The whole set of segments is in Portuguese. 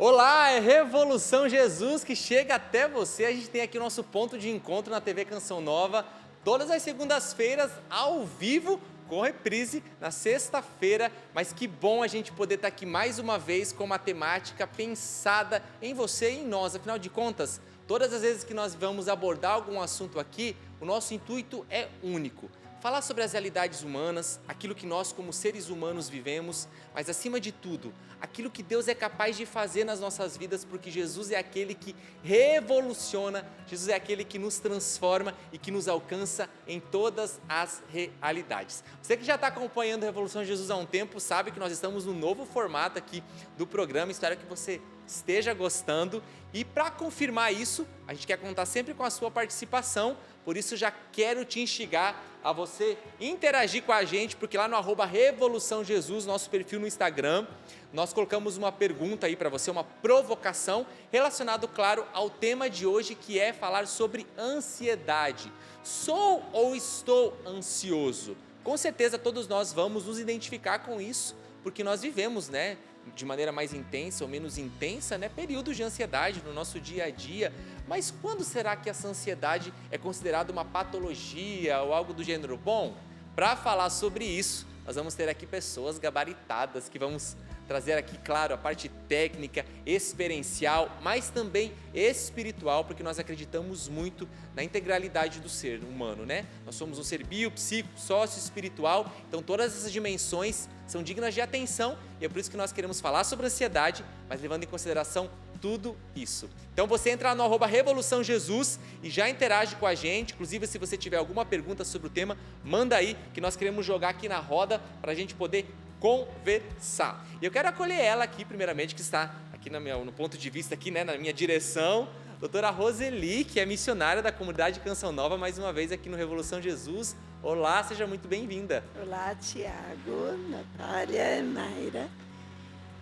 Olá, é Revolução Jesus que chega até você. A gente tem aqui o nosso ponto de encontro na TV Canção Nova, todas as segundas-feiras, ao vivo, com reprise na sexta-feira. Mas que bom a gente poder estar aqui mais uma vez com uma temática pensada em você e em nós. Afinal de contas, todas as vezes que nós vamos abordar algum assunto aqui, o nosso intuito é único. Falar sobre as realidades humanas, aquilo que nós como seres humanos vivemos, mas acima de tudo, aquilo que Deus é capaz de fazer nas nossas vidas, porque Jesus é aquele que revoluciona, Jesus é aquele que nos transforma e que nos alcança em todas as realidades. Você que já está acompanhando a Revolução Jesus há um tempo, sabe que nós estamos no novo formato aqui do programa, espero que você esteja gostando. E para confirmar isso, a gente quer contar sempre com a sua participação, por isso já quero te instigar a você interagir com a gente, porque lá no @Revolução Jesus, nosso perfil no Instagram, nós colocamos uma pergunta aí para você, uma provocação, relacionado, claro, ao tema de hoje, que é falar sobre ansiedade. Sou ou estou ansioso? Com certeza todos nós vamos nos identificar com isso, porque nós vivemos, né, de maneira mais intensa ou menos intensa, né, períodos de ansiedade no nosso dia a dia. Mas quando será que essa ansiedade é considerada uma patologia ou algo do gênero? Bom, para falar sobre isso, nós vamos ter aqui pessoas gabaritadas que vamos trazer aqui, claro, a parte técnica, experiencial, mas também espiritual, porque nós acreditamos muito na integralidade do ser humano, né? Nós somos um ser bio, psico, sócio, espiritual, então todas essas dimensões são dignas de atenção e é por isso que nós queremos falar sobre ansiedade, mas levando em consideração tudo isso. Então você entra no @Revolução Jesus e já interage com a gente, inclusive se você tiver alguma pergunta sobre o tema, manda aí que nós queremos jogar aqui na roda para a gente poder conversar. E eu quero acolher ela aqui, primeiramente, que está aqui no ponto de vista, aqui, né, na minha direção, doutora Roseli, que é missionária da comunidade Canção Nova, mais uma vez aqui no Revolução Jesus. Olá, seja muito bem-vinda. Olá, Tiago, Natália, Mayra.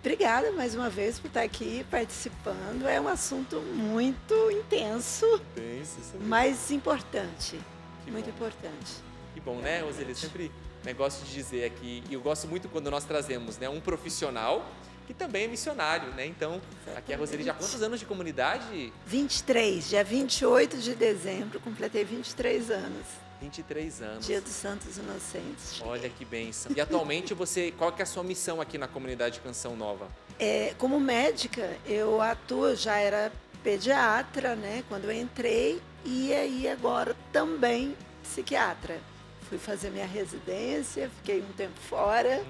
Obrigada mais uma vez por estar aqui participando. É um assunto muito intenso, mas importante. Que muito bom. Importante. Que bom, né, Roseli? Sempre gosto de dizer aqui, e eu gosto muito quando nós trazemos, né, um profissional que também é missionário, né? Então, aqui a Roseli já há quantos anos de comunidade? 23, dia 28 de dezembro, completei 23 anos. 23 anos. Dia dos Santos Inocentes. Olha que bênção. E atualmente qual que é a sua missão aqui na comunidade Canção Nova? Como médica, eu atuo, já era pediatra, né, quando eu entrei, e aí agora também psiquiatra. Fui fazer minha residência, fiquei um tempo fora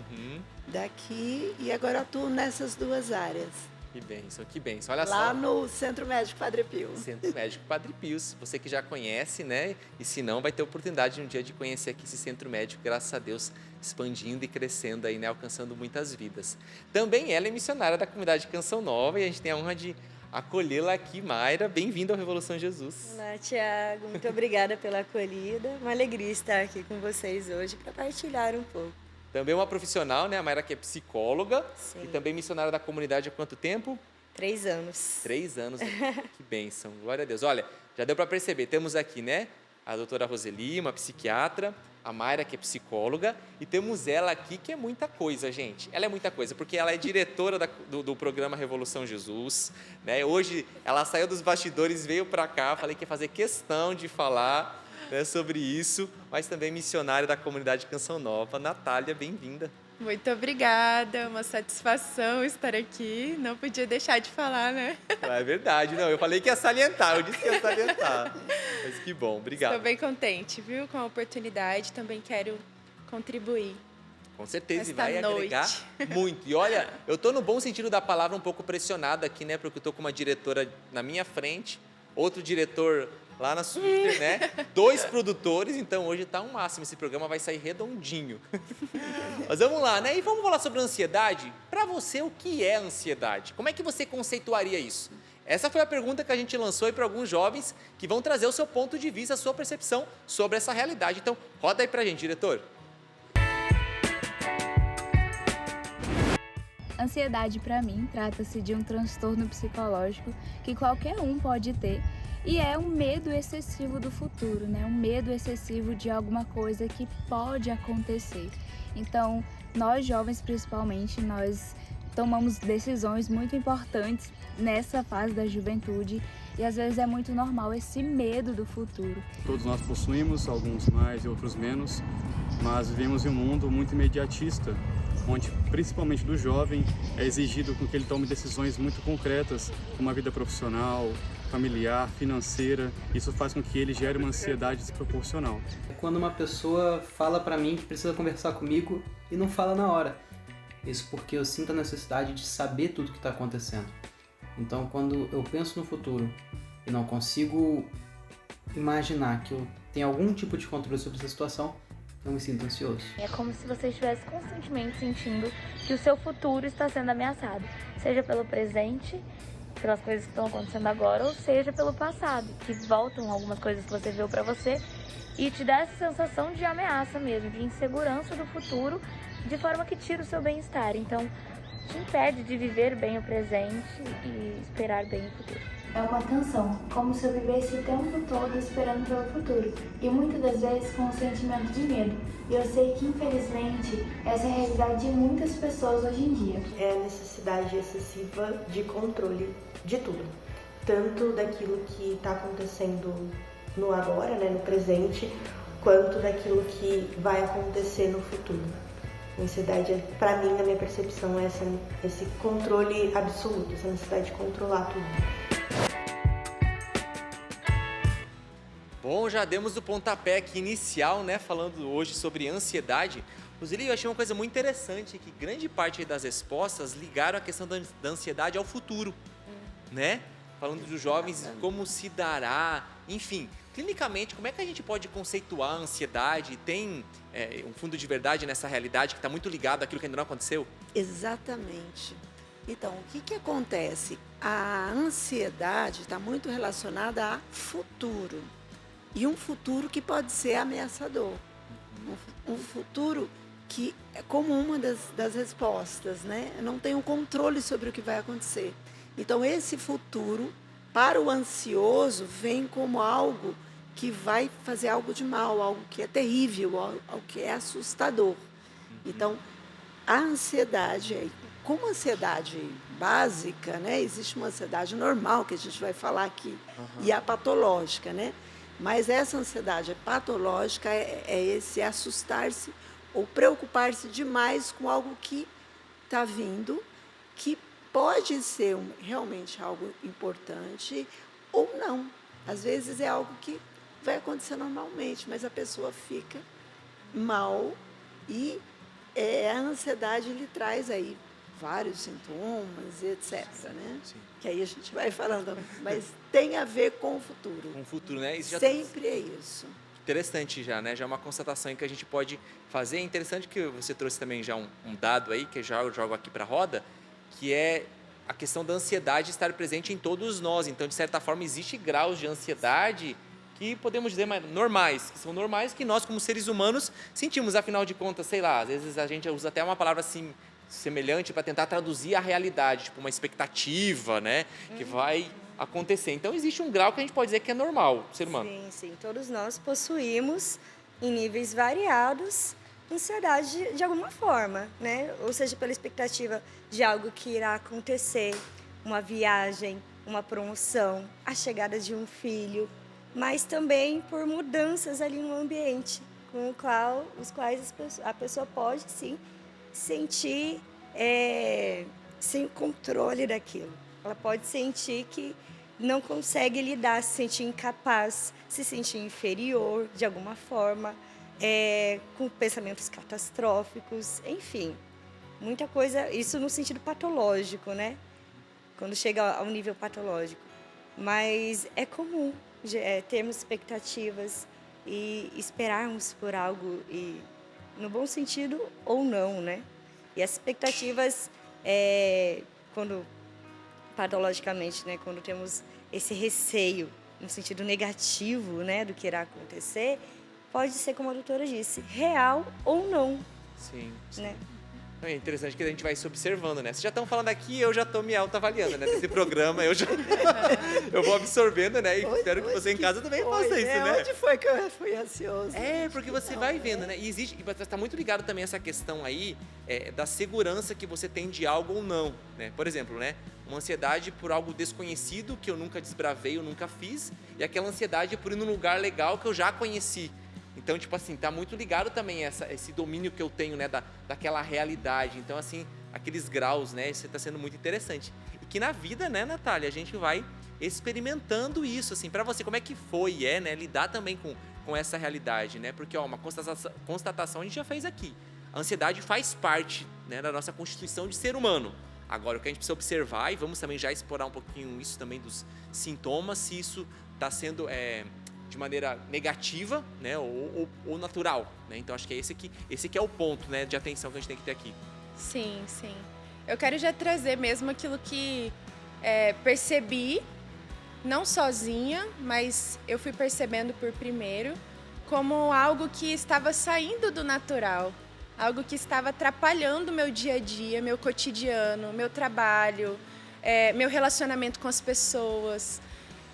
daqui e agora atuo nessas duas áreas. Que bênção, que bênção. Olha Lá só. no Centro Médico Padre Pio. Centro Médico Padre Pio, você que já conhece, né? E se não, vai ter oportunidade um dia de conhecer aqui esse Centro Médico, graças a Deus, expandindo e crescendo aí, né? Alcançando muitas vidas. Também ela é missionária da comunidade Canção Nova e a gente tem a honra de acolhê-la aqui, Mayra. Bem-vinda ao Revolução Jesus. Olá, Tiago. Muito obrigada pela acolhida. Uma alegria estar aqui com vocês hoje para partilhar um pouco. Também uma profissional, né? A Mayra que é psicóloga. Sim. E também missionária da comunidade há quanto tempo? 3 anos. 3 anos. Que bênção. Glória a Deus. Olha, já deu para perceber. Temos aqui, né? A doutora Roseli, uma psiquiatra. A Mayra, que é psicóloga, e temos ela aqui, que é muita coisa, gente. Ela é muita coisa, porque ela é diretora do programa Revolução Jesus, né? Hoje ela saiu dos bastidores, veio para cá, falei que ia fazer questão de falar, né, sobre isso, mas também missionária da comunidade Canção Nova. Natália, bem-vinda. Muito obrigada, uma satisfação estar aqui. Não podia deixar de falar, né? É verdade, não, eu falei que ia salientar, eu disse que ia salientar. Mas que bom, obrigado. Estou bem contente, viu, com a oportunidade. Também quero contribuir. Com certeza, e Esta vai noite. agregar muito. E olha, eu estou no bom sentido da palavra um pouco pressionado aqui, né? Porque eu estou com uma diretora na minha frente, outro diretor lá na Twitter, né? 2 produtores, então hoje tá um máximo, esse programa vai sair redondinho. Mas vamos lá, né? E vamos falar sobre ansiedade? Para você, o que é ansiedade? Como é que você conceituaria isso? Essa foi a pergunta que a gente lançou aí para alguns jovens que vão trazer o seu ponto de vista, a sua percepção sobre essa realidade. Então, roda aí pra gente, diretor. Ansiedade, para mim, trata-se de um transtorno psicológico que qualquer um pode ter e é um medo excessivo do futuro, né? Um medo excessivo de alguma coisa que pode acontecer. Então, nós jovens, principalmente, nós tomamos decisões muito importantes nessa fase da juventude e às vezes é muito normal esse medo do futuro. Todos nós possuímos, alguns mais e outros menos, mas vivemos em um mundo muito imediatista, onde, principalmente do jovem, é exigido que ele tome decisões muito concretas, como a vida profissional, familiar, financeira. Isso faz com que ele gere uma ansiedade desproporcional. É quando uma pessoa fala para mim que precisa conversar comigo e não fala na hora. Isso porque eu sinto a necessidade de saber tudo o que está acontecendo. Então, quando eu penso no futuro e não consigo imaginar que eu tenho algum tipo de controle sobre essa situação, eu me sinto ansioso. É como se você estivesse constantemente sentindo que o seu futuro está sendo ameaçado, seja pelo presente, pelas coisas que estão acontecendo agora, ou seja pelo passado, que voltam algumas coisas que você viu para você e te dá essa sensação de ameaça mesmo, de insegurança do futuro, de forma que tira o seu bem-estar. Então, te impede de viver bem o presente e esperar bem o futuro. É uma tensão, como se eu vivesse o tempo todo esperando pelo futuro, e muitas das vezes com um sentimento de medo. E eu sei que, infelizmente, essa é a realidade de muitas pessoas hoje em dia. É a necessidade excessiva de controle de tudo, tanto daquilo que está acontecendo no agora, né, no presente, quanto daquilo que vai acontecer no futuro. A ansiedade, para mim, na minha percepção, é esse controle absoluto, essa necessidade de controlar tudo. Bom, já demos o pontapé aqui inicial, né, falando hoje sobre ansiedade. Roseli, eu achei uma coisa muito interessante, que grande parte das respostas ligaram a questão da ansiedade ao futuro, né? Falando dos jovens, como se dará, enfim. Clinicamente, como é que a gente pode conceituar a ansiedade? Tem um fundo de verdade nessa realidade que está muito ligado àquilo que ainda não aconteceu? Exatamente. Então, o que acontece? A ansiedade está muito relacionada a futuro. E um futuro que pode ser ameaçador. Um futuro que é como uma das respostas, né? Eu não tenho controle sobre o que vai acontecer. Então, esse futuro, para o ansioso, vem como algo que vai fazer algo de mal, algo que é terrível, algo que é assustador. Então, a ansiedade, como ansiedade básica, né? Existe uma ansiedade normal, que a gente vai falar aqui, e a patológica, né? Mas essa ansiedade patológica é esse assustar-se ou preocupar-se demais com algo que está vindo, que pode ser realmente algo importante ou não. Às vezes é algo que vai acontecer normalmente, mas a pessoa fica mal e a ansiedade lhe traz aí vários sintomas, etc. Né? Sim. Que aí a gente vai falando, mas tem a ver com o futuro. Com o futuro, né? Isso já sempre é isso. Interessante já, né? Já é uma constatação que a gente pode fazer. É interessante que você trouxe também já um dado aí, que já eu jogo aqui para a roda, que é a questão da ansiedade estar presente em todos nós. Então, de certa forma, existe graus de ansiedade que podemos dizer normais, que são normais, que nós, como seres humanos, sentimos. Afinal de contas, sei lá, às vezes a gente usa até uma palavra assim, semelhante para tentar traduzir a realidade, tipo uma expectativa, né, que vai acontecer. Então, existe um grau que a gente pode dizer que é normal, ser humano. Sim, sim. Todos nós possuímos, em níveis variados, ansiedade de alguma forma, né? Ou seja, pela expectativa de algo que irá acontecer, uma viagem, uma promoção, a chegada de um filho, mas também por mudanças ali no ambiente, com os quais a pessoa pode, sim, sentir sem controle daquilo. Ela pode sentir que não consegue lidar, se sentir incapaz, se sentir inferior de alguma forma, com pensamentos catastróficos, enfim, muita coisa, isso no sentido patológico, né? Quando chega ao nível patológico. Mas é comum termos expectativas e esperarmos por algo, e no bom sentido ou não, né? E as expectativas, quando patologicamente, né, quando temos esse receio no sentido negativo, né, do que irá acontecer, pode ser, como a doutora disse, real ou não. Sim, sim. Né? É interessante que a gente vai se observando, né? Vocês já estão falando aqui, eu já estou me autoavaliando, né? Nesse programa, eu vou absorvendo, né? E espero que você em casa também faça isso, né? Onde foi que eu fui ansioso? Porque você vai vendo, né? E você está muito ligado também a essa questão aí da segurança que você tem de algo ou não, né? Por exemplo, né? Uma ansiedade por algo desconhecido que eu nunca desbravei, eu nunca fiz, e aquela ansiedade por ir num lugar legal que eu já conheci. Então, tipo assim, tá muito ligado também esse domínio que eu tenho, né, daquela realidade. Então, assim, aqueles graus, né, isso tá sendo muito interessante. E que na vida, né, Natália, a gente vai experimentando isso, assim, para você, como é que foi, né, lidar também com essa realidade, né? Porque, ó, uma constatação a gente já fez aqui. A ansiedade faz parte, né, da nossa constituição de ser humano. Agora, o que a gente precisa observar, e vamos também já explorar um pouquinho isso também dos sintomas, se isso tá sendo... de maneira negativa, né, ou natural, né? Então acho que esse que é o ponto, né, de atenção que a gente tem que ter aqui. Sim, sim. Eu quero já trazer mesmo aquilo que percebi, não sozinha, mas eu fui percebendo por primeiro, como algo que estava saindo do natural, algo que estava atrapalhando o meu dia a dia, meu cotidiano, meu trabalho, meu relacionamento com as pessoas.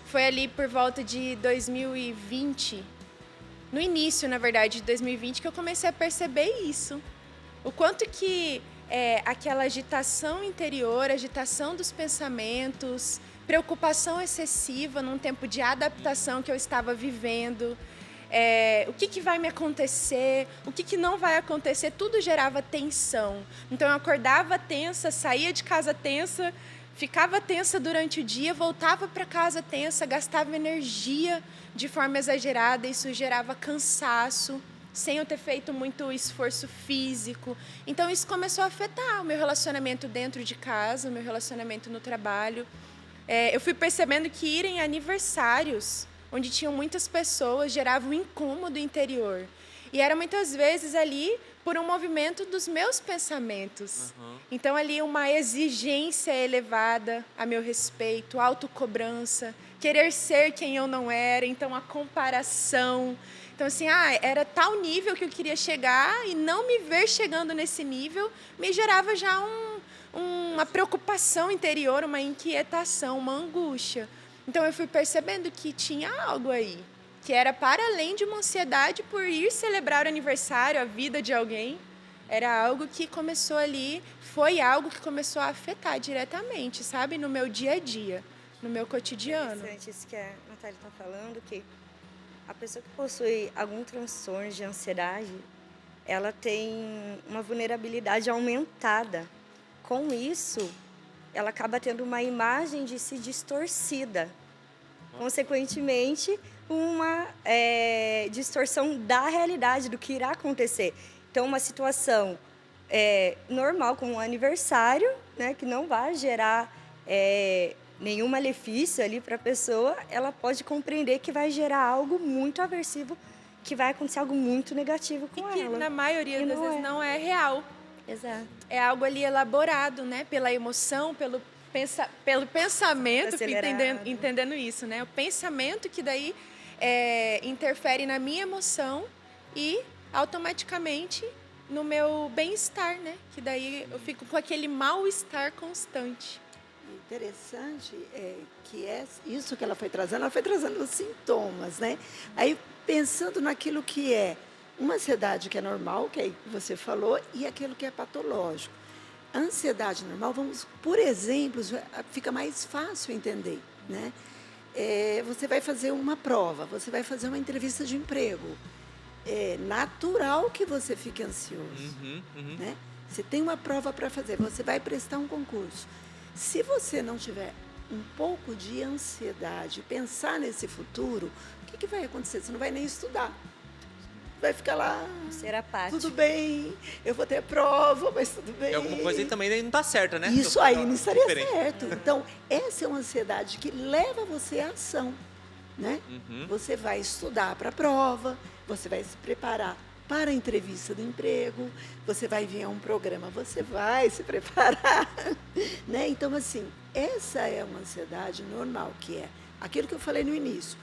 Foi ali por volta de 2020, no início, na verdade, de 2020, que eu comecei a perceber isso. O quanto que aquela agitação interior, agitação dos pensamentos, preocupação excessiva num tempo de adaptação que eu estava vivendo, o que vai me acontecer, o que não vai acontecer, tudo gerava tensão. Então eu acordava tensa, saía de casa tensa, ficava tensa durante o dia, voltava para casa tensa, gastava energia de forma exagerada, isso gerava cansaço, sem eu ter feito muito esforço físico. Então isso começou a afetar o meu relacionamento dentro de casa, o meu relacionamento no trabalho. Eu fui percebendo que ir em aniversários, onde tinham muitas pessoas, gerava um incômodo interior. E era muitas vezes ali por um movimento dos meus pensamentos. Uhum. Então, ali uma exigência elevada a meu respeito, autocobrança, querer ser quem eu não era, então a comparação. Então, assim, era tal nível que eu queria chegar e não me ver chegando nesse nível me gerava já uma preocupação interior, uma inquietação, uma angústia. Então, eu fui percebendo que tinha algo aí, que era para além de uma ansiedade por ir celebrar o aniversário, a vida de alguém, era algo que começou ali, foi algo que começou a afetar diretamente, sabe? No meu dia a dia, no meu cotidiano. É interessante isso que a Natália está falando, que a pessoa que possui algum transtorno de ansiedade, ela tem uma vulnerabilidade aumentada. Com isso, ela acaba tendo uma imagem de si distorcida. Consequentemente, uma distorção da realidade, do que irá acontecer. Então, uma situação normal, como um aniversário, né, que não vai gerar nenhum malefício ali para a pessoa, ela pode compreender que vai gerar algo muito aversivo, que vai acontecer algo muito negativo com ela. E que, na maioria das vezes, não é real. Exato. É algo ali elaborado, né, pela emoção, pelo pensamento, entendendo isso, né? O pensamento que daí interfere na minha emoção e automaticamente no meu bem-estar, né? Que daí eu fico com aquele mal-estar constante. Interessante que isso que ela foi trazendo os sintomas, né? Aí pensando naquilo que é uma ansiedade que é normal, que aí você falou, e aquilo que é patológico. A ansiedade normal, por exemplos, fica mais fácil entender, né? Você vai fazer uma prova, você vai fazer uma entrevista de emprego. É natural que você fique ansioso, né? Você tem uma prova para fazer, você vai prestar um concurso. Se você não tiver um pouco de ansiedade, pensar nesse futuro, o que vai acontecer? Você não vai nem estudar. Vai ficar lá, ser apático. Tudo bem, eu vou ter prova, mas tudo bem. E alguma coisa aí também não está certa, né? Isso aí não estaria certo. Então, essa é uma ansiedade que leva você à ação, né? Você vai estudar para a prova, você vai se preparar para a entrevista do emprego, você vai vir a um programa, você vai se preparar, né? Então, assim, essa é uma ansiedade normal, que é aquilo que eu falei no início,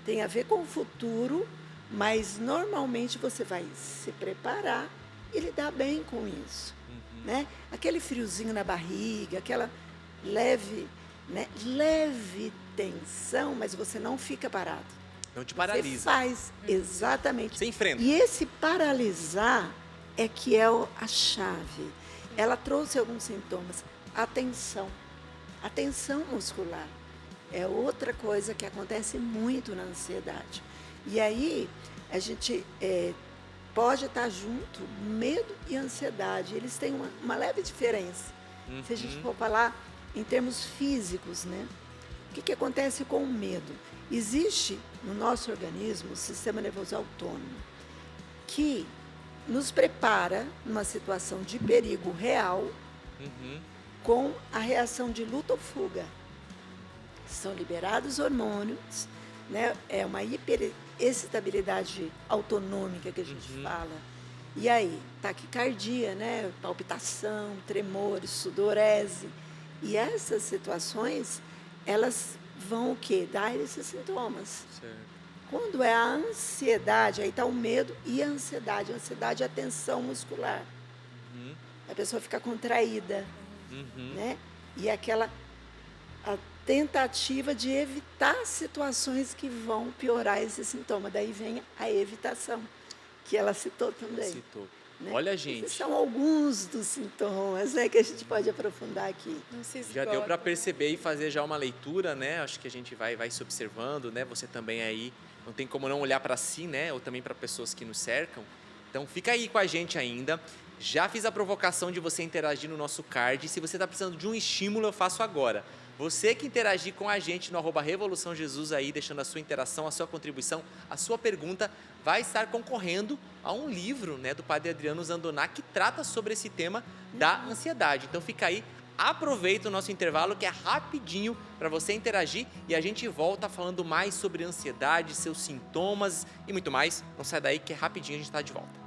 tem a ver com o futuro, mas normalmente você vai se preparar e lidar bem com isso. Né? Aquele friozinho na barriga, aquela leve tensão, mas você não fica parado. Não te paralisa. Você faz, exatamente. Você enfrenta. E esse paralisar é que é a chave. Ela trouxe alguns sintomas. A tensão muscular é outra coisa que acontece muito na ansiedade. E aí, a gente pode estar junto, medo e ansiedade. Eles têm uma leve diferença. Se a gente for falar em termos físicos, né? O que acontece com o medo? Existe no nosso organismo o sistema nervoso autônomo, que nos prepara numa situação de perigo real com a reação de luta ou fuga. São liberados hormônios, né? É uma hiperexcitabilidade autonômica que a gente fala. E aí, taquicardia, né? Palpitação, tremores, sudorese. E essas situações, elas vão o quê? Dar esses sintomas. Certo. Quando é a ansiedade, aí está o medo e a ansiedade. A ansiedade é a tensão muscular. A pessoa fica contraída, né? E aquela a tentativa de evitar situações que vão piorar esse sintoma. Daí vem a evitação, que ela citou também. Né? Olha, gente. Esses são alguns dos sintomas, né, que a gente pode aprofundar aqui. Já deu para perceber e fazer já uma leitura, né? Acho que a gente vai se observando, né? Você também aí, não tem como não olhar para si, né? Ou também para pessoas que nos cercam. Então fica aí com a gente ainda. Já fiz a provocação de você interagir no nosso card. Se você está precisando de um estímulo, eu faço agora. Você que interagir com a gente no @Revolução Jesus aí, deixando a sua interação, a sua contribuição, a sua pergunta, vai estar concorrendo a um livro, né, do Padre Adriano Zandoná, que trata sobre esse tema da ansiedade. Então fica aí, aproveita o nosso intervalo, que é rapidinho para você interagir, e a gente volta falando mais sobre ansiedade, seus sintomas e muito mais. Não sai daí que é rapidinho, a gente está de volta.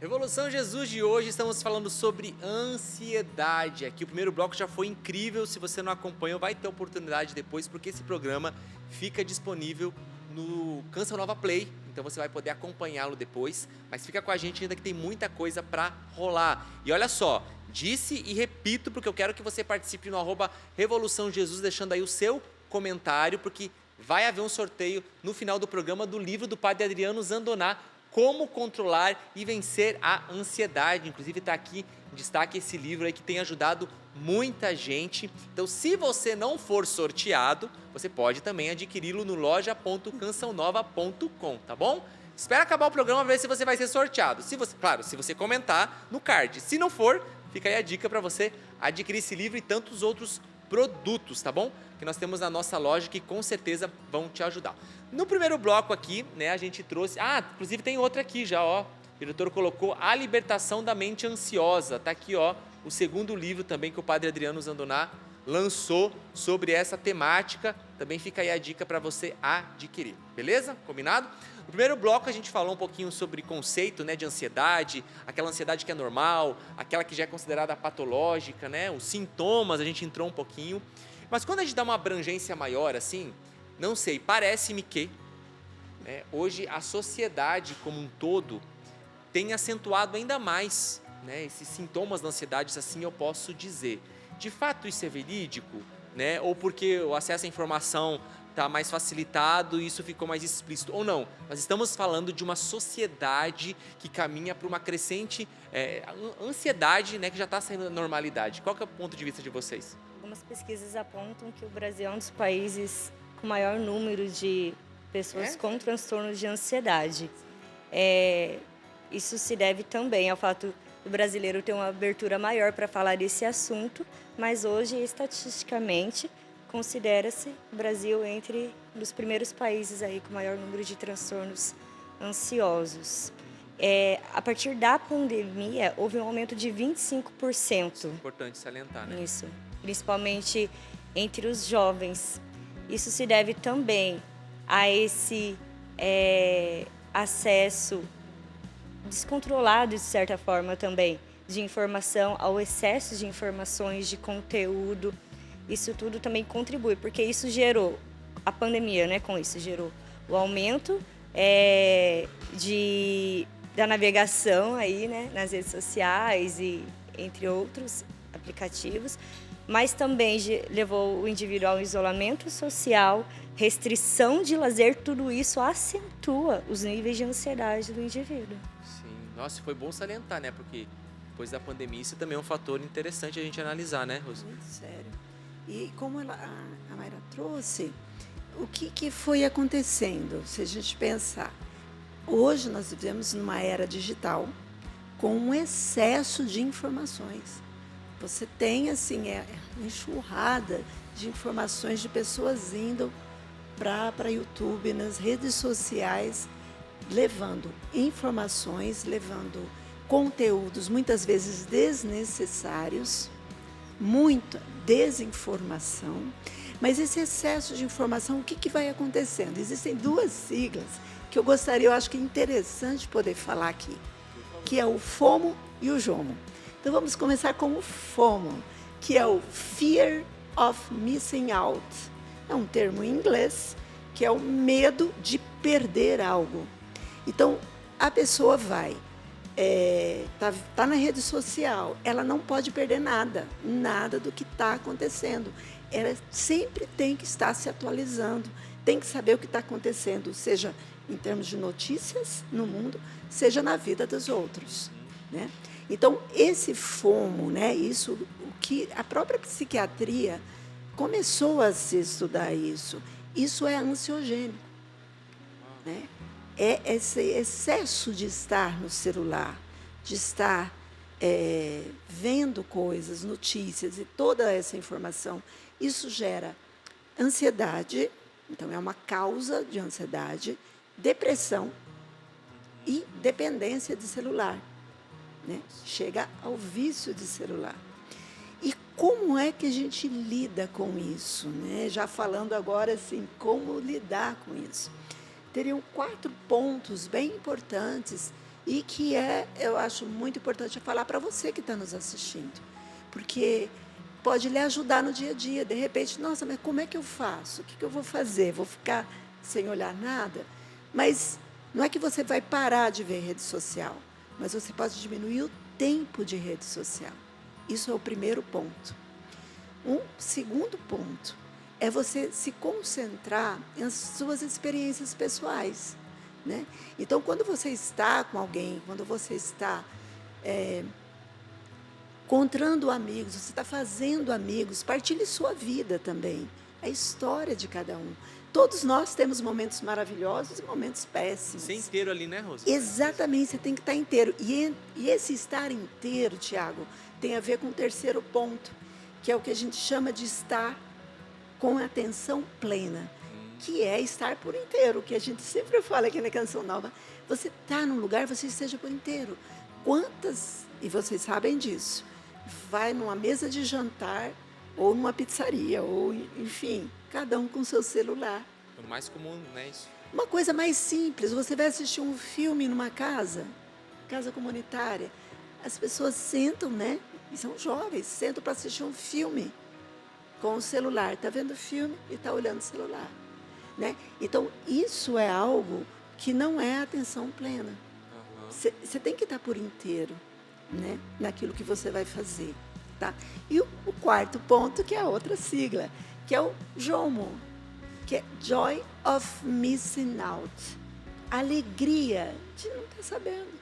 Revolução Jesus de hoje, estamos falando sobre ansiedade. Aqui o primeiro bloco já foi incrível, se você não acompanhou vai ter oportunidade depois, porque esse programa fica disponível no Canção Nova Play, então você vai poder acompanhá-lo depois, mas fica com a gente ainda que tem muita coisa para rolar. E olha só, disse e repito, porque eu quero que você participe no @Revolução Jesus, deixando aí o seu comentário, porque vai haver um sorteio no final do programa do livro do Padre Adriano Zandoná, Como Controlar e Vencer a Ansiedade. Inclusive está aqui em destaque esse livro aí que tem ajudado muita gente. Então, se você não for sorteado, você pode também adquiri-lo no loja.cançãonova.com, tá bom? Espera acabar o programa para ver se você vai ser sorteado. Se você comentar no card. Se não for, fica aí a dica para você adquirir esse livro e tantos outros produtos, tá bom? Que nós temos na nossa loja que com certeza vão te ajudar. No primeiro bloco aqui, né, a gente trouxe... inclusive tem outra aqui já, ó. O diretor colocou A Libertação da Mente Ansiosa. Tá aqui, ó, o segundo livro também que o Padre Adriano Zandoná lançou sobre essa temática. Também fica aí a dica para você adquirir, beleza? Combinado? No primeiro bloco a gente falou um pouquinho sobre conceito, né, de ansiedade, aquela ansiedade que é normal, aquela que já é considerada patológica, né, os sintomas, a gente entrou um pouquinho. Mas quando a gente dá uma abrangência maior assim, não sei, parece-me que, né, hoje a sociedade como um todo tem acentuado ainda mais, né, esses sintomas da ansiedade, assim eu posso dizer. De fato isso é verídico? Né? Ou porque o acesso à informação está mais facilitado e isso ficou mais explícito, ou não. Nós estamos falando de uma sociedade que caminha para uma crescente ansiedade, né, que já está saindo da normalidade. Qual que é o ponto de vista de vocês? Algumas pesquisas apontam que o Brasil é um dos países com maior número de pessoas com transtornos de ansiedade. Isso se deve também ao fato do brasileiro ter uma abertura maior para falar desse assunto, mas hoje, estatisticamente, considera-se o Brasil entre os primeiros países aí com maior número de transtornos ansiosos. A partir da pandemia, houve um aumento de 25%. Isso é importante salientar, né? Isso, principalmente entre os jovens. Isso se deve também a esse acesso descontrolado, de certa forma, também, de informação, ao excesso de informações, de conteúdo. Isso tudo também contribui, porque isso gerou, a pandemia, né, com isso, gerou o aumento da navegação aí, né, nas redes sociais e entre outros aplicativos, mas também levou o indivíduo ao isolamento social, restrição de lazer, tudo isso acentua os níveis de ansiedade do indivíduo. Sim, nossa, foi bom salientar, né? Porque depois da pandemia isso também é um fator interessante a gente analisar, né, Rosi? Muito sério. E como a Mayra trouxe, o que foi acontecendo? Se a gente pensar, hoje nós vivemos numa era digital com um excesso de informações. Você tem, assim, uma enxurrada de informações de pessoas indo para YouTube, nas redes sociais, levando informações, levando conteúdos muitas vezes desnecessários, muita desinformação. Mas esse excesso de informação, o que vai acontecendo? Existem duas siglas que eu gostaria, eu acho que é interessante poder falar aqui, que é o FOMO e o JOMO. Então vamos começar com o FOMO, que é o Fear of Missing Out. É um termo em inglês, que é o medo de perder algo. Então, a pessoa vai, tá na rede social, ela não pode perder nada do que está acontecendo. Ela sempre tem que estar se atualizando, tem que saber o que está acontecendo, seja em termos de notícias no mundo, seja na vida dos outros, né? Então, esse FOMO, né, isso, o que a própria psiquiatria começou a se estudar isso é ansiogênico, né? É esse excesso de estar no celular, de estar vendo coisas, notícias e toda essa informação, isso gera ansiedade, então é uma causa de ansiedade, depressão e dependência de celular, né? Chega ao vício de celular. E como é que a gente lida com isso, né? Já falando agora assim, como lidar com isso? Teriam 4 pontos bem importantes e que eu acho muito importante falar para você que está nos assistindo, porque pode lhe ajudar no dia a dia. De repente, nossa, mas como é que eu faço? O que eu vou fazer? Vou ficar sem olhar nada? Mas não é que você vai parar de ver rede social, mas você pode diminuir o tempo de rede social. Isso é o primeiro ponto. Um segundo ponto é você se concentrar nas suas experiências pessoais, né? Então, quando você está com alguém, quando você está encontrando amigos, você está fazendo amigos, partilhe sua vida também, a história de cada um. Todos nós temos momentos maravilhosos e momentos péssimos. Ser inteiro ali, né, Rosa? Exatamente, você tem que estar inteiro. E esse estar inteiro, Tiago, tem a ver com o terceiro ponto, que é o que a gente chama de estar com atenção plena, que é estar por inteiro, que a gente sempre fala aqui na Canção Nova. Você está num lugar, você esteja por inteiro. Quantas, e vocês sabem disso, vai numa mesa de jantar ou numa pizzaria, ou enfim, cada um com seu celular. É o mais comum, né, isso? Uma coisa mais simples, você vai assistir um filme numa casa comunitária, as pessoas sentam, né, e são jovens, sentam para assistir um filme com o celular, está vendo o filme e está olhando o celular, né? Então, isso é algo que não é atenção plena. Você tem que estar por inteiro, né, naquilo que você vai fazer, tá? E o quarto ponto, que é a outra sigla, que é o JOMO, que é Joy of Missing Out. Alegria de não estar sabendo.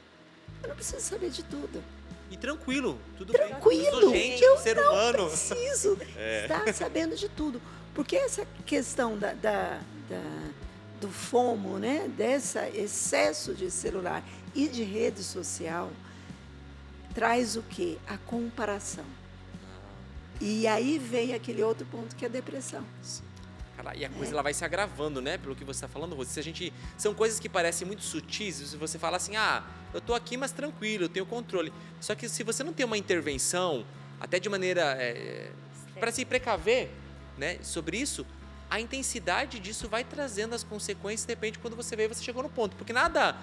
Eu não preciso saber de tudo. E tranquilo, tudo tranquilo, bem. eu ser não humano. preciso estar sabendo de tudo. Porque essa questão do FOMO, né, desse excesso de celular e de rede social, traz o quê? A comparação. E aí vem aquele outro ponto que é a depressão. Sim. Cara, e a coisa ela vai se agravando, né? Pelo que você está falando, Rose. São coisas que parecem muito sutis. Se você fala assim, eu estou aqui, mas tranquilo, eu tenho controle. Só que se você não tem uma intervenção, até de maneira para se precaver, né, sobre isso, a intensidade disso vai trazendo as consequências, de repente, quando você vê, você chegou no ponto. Porque nada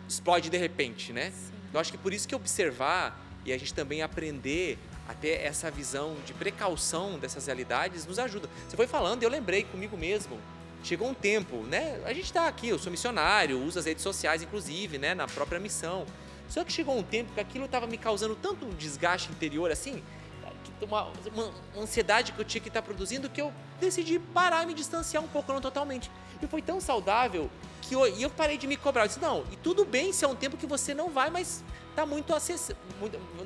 explode de repente, né? Sim. Eu acho que por isso que observar e a gente também aprender a ter essa visão de precaução dessas realidades nos ajuda. Você foi falando e eu lembrei comigo mesmo, chegou um tempo, né? A gente tá aqui, eu sou missionário, uso as redes sociais, inclusive, né? Na própria missão. Só que chegou um tempo que aquilo estava me causando tanto um desgaste interior, assim, uma ansiedade que eu tinha que estar produzindo, que eu decidi parar e me distanciar um pouco, não totalmente. E foi tão saudável que eu parei de me cobrar. Eu disse, não, e tudo bem se é um tempo que você não vai mais tá não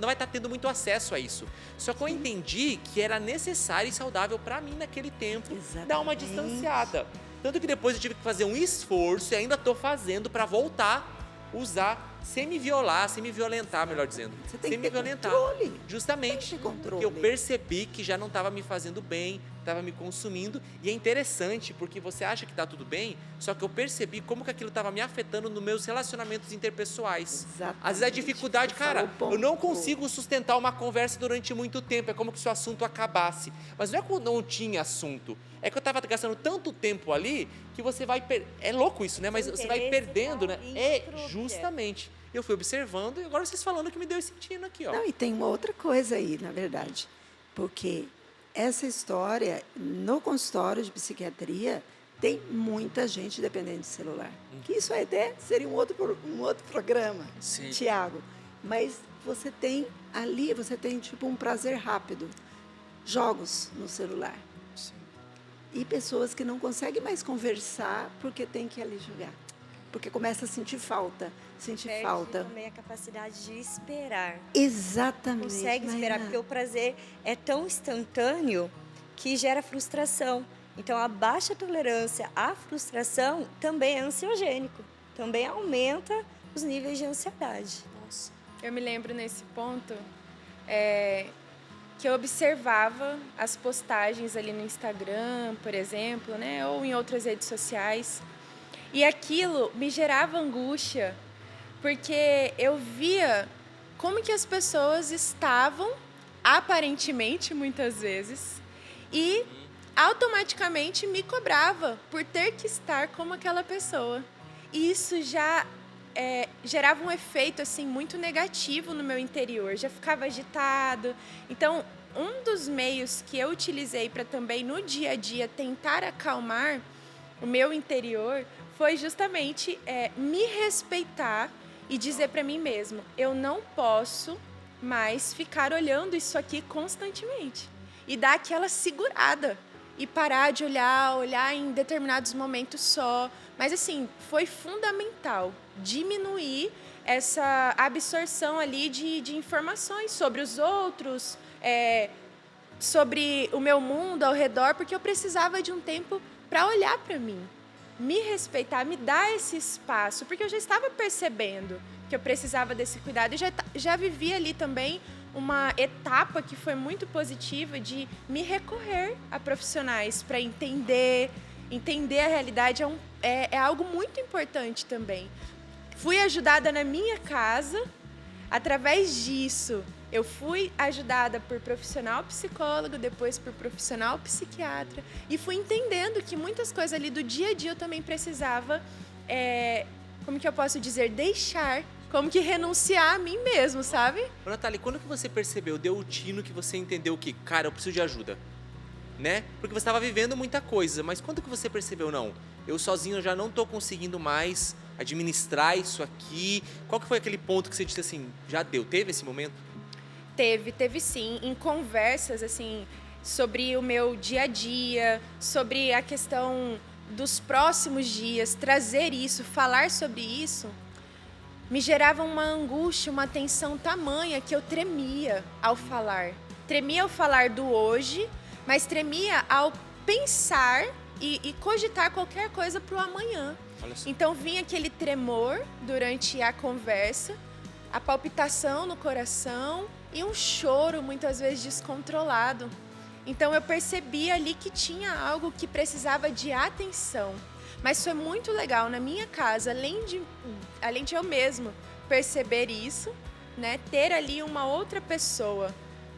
vai estar tendo muito acesso a isso. Só que eu entendi que era necessário e saudável para mim naquele tempo dar uma distanciada. Tanto que depois eu tive que fazer um esforço e ainda estou fazendo para voltar a usar sem me violar, sem me violentar, melhor dizendo. Você tem sem que me ter violentar. controle. Justamente Tem que ter controle. porque eu percebi que já não estava me fazendo bem, estava me consumindo. E é interessante porque você acha que está tudo bem, só que eu percebi como que aquilo estava me afetando nos meus relacionamentos interpessoais. Exatamente. Às vezes a dificuldade, Você cara, falou o ponto. eu não consigo sustentar uma conversa durante muito tempo. É como que se o assunto acabasse. Mas não é que eu não tinha assunto. É que eu estava gastando tanto tempo ali que você vai... É louco isso, né? Mas você vai perdendo, né? Justamente. Eu fui observando e agora vocês falando que me deu esse sentido aqui, ó. Não, e tem uma outra coisa aí, na verdade. Porque essa história, no consultório de psiquiatria, tem muita gente dependente de celular. Que isso aí até seria um outro programa, Sim. Tiago. Mas você tem ali, tipo um prazer rápido. Jogos no celular. Sim. E pessoas que não conseguem mais conversar porque tem que ali jogar. Porque começa a sentir falta. Perde também a capacidade de esperar. Exatamente. Consegue esperar, porque o prazer é tão instantâneo que gera frustração. Então, a baixa tolerância à frustração também é ansiogênico. Também aumenta os níveis de ansiedade. Nossa. Eu me lembro nesse ponto que eu observava as postagens ali no Instagram, por exemplo, né, ou em outras redes sociais. E aquilo me gerava angústia, porque eu via como que as pessoas estavam, aparentemente, muitas vezes, e automaticamente me cobrava por ter que estar como aquela pessoa. E isso já gerava um efeito assim, muito negativo no meu interior, já ficava agitado. Então, um dos meios que eu utilizei para também, no dia a dia, tentar acalmar o meu interior foi justamente me respeitar e dizer para mim mesmo, eu não posso mais ficar olhando isso aqui constantemente. E dar aquela segurada e parar de olhar em determinados momentos só. Mas assim, foi fundamental diminuir essa absorção ali de informações sobre os outros, sobre o meu mundo ao redor, porque eu precisava de um tempo para olhar para mim. Me respeitar, me dar esse espaço, porque eu já estava percebendo que eu precisava desse cuidado e já vivi ali também uma etapa que foi muito positiva de me recorrer a profissionais para entender a realidade é algo muito importante também. Fui ajudada na minha casa, através disso eu fui ajudada por profissional psicólogo, depois por profissional psiquiatra e fui entendendo que muitas coisas ali do dia a dia eu também precisava, como que eu posso dizer, deixar, como que renunciar a mim mesmo, sabe? Ô, Natália, quando que você percebeu, deu o tino que você entendeu que, cara, eu preciso de ajuda, né? Porque você estava vivendo muita coisa, mas quando que você percebeu, não, eu sozinho já não estou conseguindo mais administrar isso aqui? Qual que foi aquele ponto que você disse assim, já deu, teve esse momento? Teve sim, em conversas assim sobre o meu dia a dia, sobre a questão dos próximos dias, trazer isso, falar sobre isso, me gerava uma angústia, uma tensão tamanha que eu tremia ao falar. Tremia ao falar do hoje, mas tremia ao pensar e cogitar qualquer coisa para o amanhã. Então vinha aquele tremor durante a conversa, a palpitação no coração e um choro muitas vezes descontrolado. Então eu percebi ali que tinha algo que precisava de atenção. Mas foi muito legal na minha casa, além de eu mesmo perceber isso, né, ter ali uma outra pessoa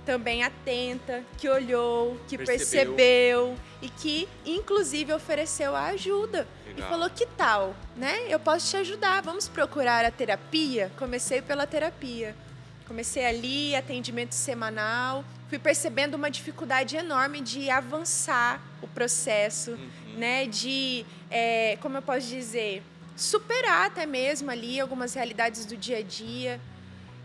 também atenta, que olhou, que percebeu e que, inclusive, ofereceu a ajuda. Legal. E falou, que tal, né? Eu posso te ajudar, vamos procurar a terapia? Comecei pela terapia. Comecei ali, atendimento semanal, fui percebendo uma dificuldade enorme de avançar o processo, né? De, como eu posso dizer, superar até mesmo ali algumas realidades do dia a dia.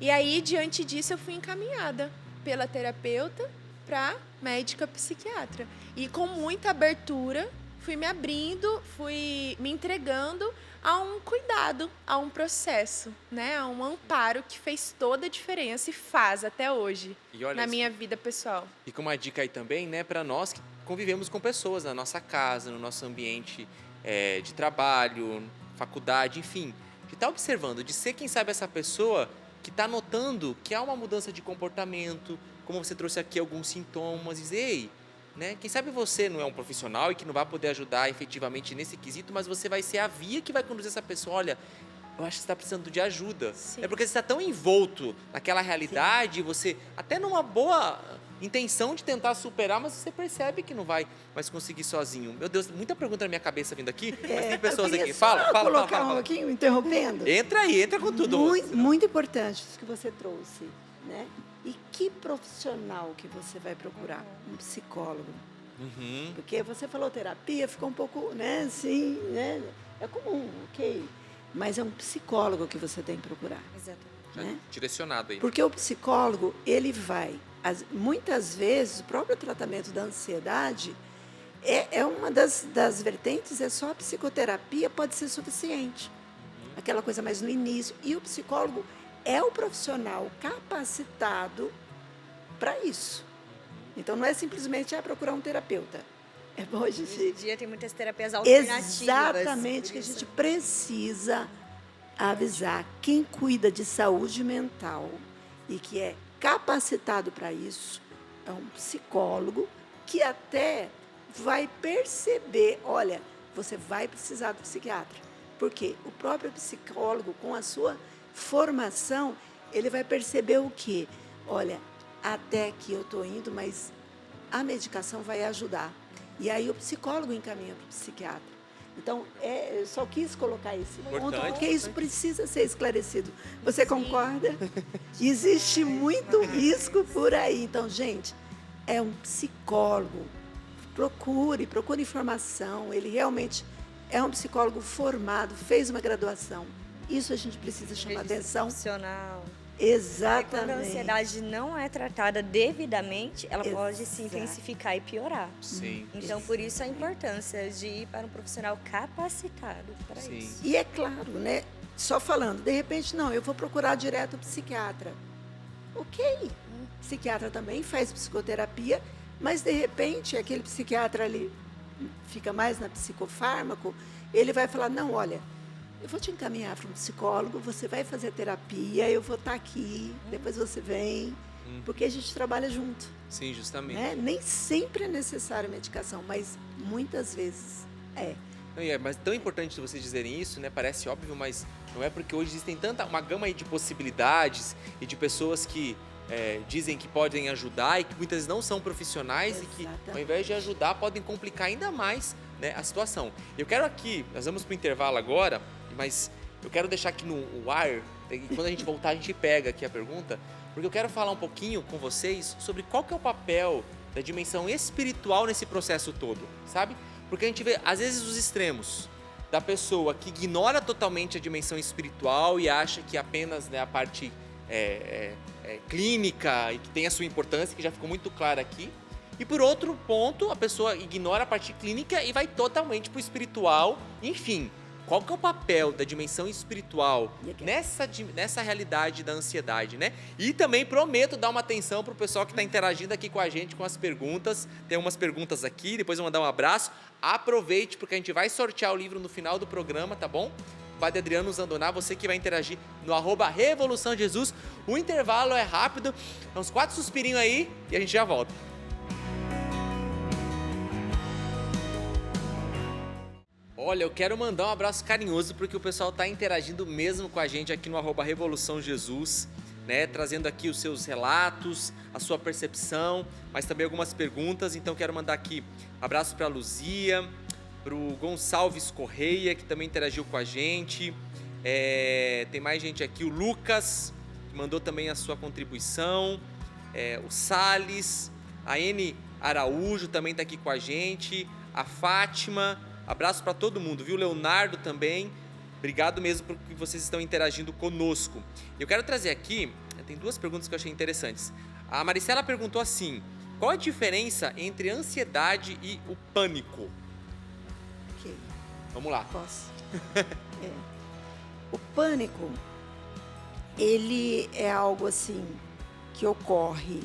E aí, diante disso, eu fui encaminhada pela terapeuta para médica psiquiatra. E com muita abertura, fui me abrindo, fui me entregando a um cuidado, a um processo, né? A um amparo que fez toda a diferença e faz até hoje na minha vida pessoal. E com uma dica aí também, né, para nós que convivemos com pessoas na nossa casa, no nosso ambiente de trabalho, faculdade, enfim, de estar observando, de ser, quem sabe, essa pessoa que está notando que há uma mudança de comportamento, como você trouxe aqui alguns sintomas, e dizer, ei, né, quem sabe você não é um profissional e que não vai poder ajudar efetivamente nesse quesito, mas você vai ser a via que vai conduzir essa pessoa. Olha, eu acho que você está precisando de ajuda. Sim. É porque você está tão envolto naquela realidade, você, até numa boa intenção de tentar superar, mas você percebe que não vai mais conseguir sozinho. Meu Deus, muita pergunta na minha cabeça vindo aqui, mas tem pessoas aqui. Fala. Colocar um pouquinho, interrompendo. Entra aí, entra com tudo. Muito importante isso que você trouxe, né? E que profissional que você vai procurar? Um psicólogo. Porque você falou terapia, ficou um pouco, né, assim, né? É comum, ok. Mas é um psicólogo que você tem que procurar. Exatamente. Né? Direcionado aí. Porque o psicólogo, ele vai, muitas vezes, o próprio tratamento da ansiedade é uma das vertentes, é só a psicoterapia pode ser suficiente. Aquela coisa mais no início. E o psicólogo é o profissional capacitado para isso. Então, não é simplesmente procurar um terapeuta. É bom a gente... Hoje em dia tem muitas terapias alternativas. Exatamente, que a gente precisa avisar. Quem cuida de saúde mental e que é capacitado para isso é um psicólogo que até vai perceber, olha, você vai precisar do psiquiatra. Porque o próprio psicólogo, com a sua formação, ele vai perceber o quê? Olha, até que eu estou indo, mas a medicação vai ajudar. E aí o psicólogo encaminha para o psiquiatra. Então, eu só quis colocar esse ponto, porque isso precisa ser esclarecido. Você concorda? Existe muito risco por aí. Então, gente, é um psicólogo. Procure informação. Ele realmente é um psicólogo formado, fez uma graduação. Isso a gente precisa chamar atenção. Profissional. Exatamente. Quando a ansiedade não é tratada devidamente, ela pode se intensificar e piorar. Sim. Então, por isso a importância de ir para um profissional capacitado para isso. E é claro, né? Só falando, de repente, não, eu vou procurar direto o psiquiatra. Ok. O psiquiatra também faz psicoterapia, mas de repente aquele psiquiatra ali fica mais na psicofármaco, ele vai falar, não, olha, eu vou te encaminhar para um psicólogo, você vai fazer terapia, eu vou estar aqui, depois você vem, porque a gente trabalha junto. Sim, justamente. Né? Nem sempre é necessário medicação, mas muitas vezes é. Mas tão importante vocês dizerem isso, né? Parece óbvio, mas não é, porque hoje existem uma gama aí de possibilidades e de pessoas que dizem que podem ajudar e que muitas vezes não são profissionais. Exatamente. E que, ao invés de ajudar, podem complicar ainda mais, né, a situação. Eu quero aqui, nós vamos para o intervalo agora, mas eu quero deixar aqui no ar, e quando a gente voltar a gente pega aqui a pergunta, porque eu quero falar um pouquinho com vocês sobre qual que é o papel da dimensão espiritual nesse processo todo, sabe? Porque a gente vê, às vezes, os extremos da pessoa que ignora totalmente a dimensão espiritual e acha que apenas, né, a parte clínica e que tem a sua importância, que já ficou muito clara aqui. E por outro ponto, a pessoa ignora a parte clínica e vai totalmente para o espiritual. Enfim, qual que é o papel da dimensão espiritual nessa realidade da ansiedade, né? E também prometo dar uma atenção para o pessoal que está interagindo aqui com a gente com as perguntas. Tem umas perguntas aqui, depois eu vou mandar um abraço. Aproveite, porque a gente vai sortear o livro no final do programa, tá bom? Padre Adriano Zandoná, você que vai interagir no @Revolução Jesus. O intervalo é rápido, uns 4 suspirinhos aí e a gente já volta. Olha, eu quero mandar um abraço carinhoso porque o pessoal está interagindo mesmo com a gente aqui no @Revolução Jesus, né? Trazendo aqui os seus relatos, a sua percepção, mas também algumas perguntas. Então quero mandar aqui um abraço para a Luzia, para o Gonçalves Correia, que também interagiu com a gente. Tem mais gente aqui, o Lucas, que mandou também a sua contribuição. o Salles, a N Araújo também está aqui com a gente, a Fátima, abraço para todo mundo, viu? Leonardo também, obrigado mesmo por que vocês estão interagindo conosco. Eu quero trazer aqui, tem 2 perguntas que eu achei interessantes. A Maricela perguntou assim, qual a diferença entre ansiedade e o pânico? Ok. Vamos lá. Posso? O pânico, ele é algo assim que ocorre